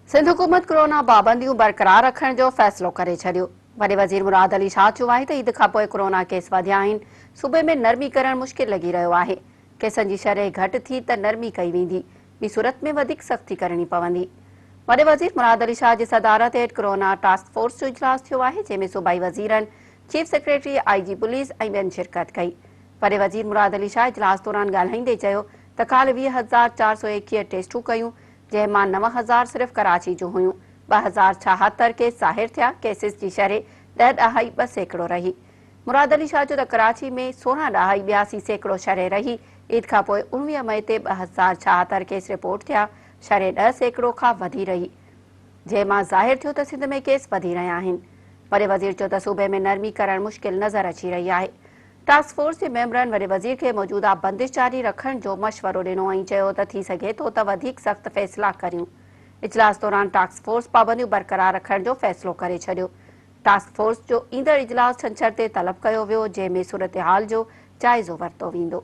सिंध हुकूमत कोरोना पाबंदियों बरकरार रखण जो फ़ैसिलो करे छॾियो। वॾे वज़ीर मुराद अली शाह चयो आहे त ईद खां पोइ कोरोना केस वधिया आहिनि। सूबे में नरमी करण मुश्किल लॻी रहियो आहे। केसनि जी शरह घटि थी त नरमी कई वेंदी, ॿी सूरत में वधीक सख़्ती करणी पवंदी। वॾे वज़ीर मुराद अली शाह जी सदारत हेठि कोरोना टास्क फोर्स जो इजलास थियो आहे, जंहिं में सूबाई वज़ीरनि, चीफ सेक्रेटरी, IG पुलिस ऐं ॿियनि शिरकत कई। वॾे वज़ीर मुराद अली शाह इजलास दौरान ॻाल्हाईंदे चयो त काल्ह 20,421 टेस्टूं कयूं, जंहिं मां 9,000 सिर्फ़ कराची जूं हुयूं। 2,076 केस ज़ाहिर थिया। केसिस जी शरह 10.2% रही। मुराद अली शाह जो त कराची में 16.82% शरह रही। ईद खां पोइ 19 मई ते 2,076 केस रिपोर्ट थिया। शरह 10% खां वधी रही, जंहिं मां ज़ाहिर थियो त सिंध में केस वधी रहिया आहिनि। वॾे वज़ीर चयो त सूबे में नरमी करण मुश्किल नज़र अची रही आहे। टास्क फोर्स जे मेंबरनि वॾे वज़ीर खे मौजूदा बंदिश जारी रखण जो मशवरो ॾिनो ऐं चयो त थी सघे थो त वधीक सख़्त फ़ैसिला करियूं। इजलास दौरान टास्क फोर्स पाबंदियूं बरक़रार रखण जो फ़ैसिलो करे छॾियो। टास्क फोर्स जो ईंदड़ इजलास छंछर ते तलब कयो वियो, जंहिं में सूरत हाल जो जाइज़ो वरितो वेंदो।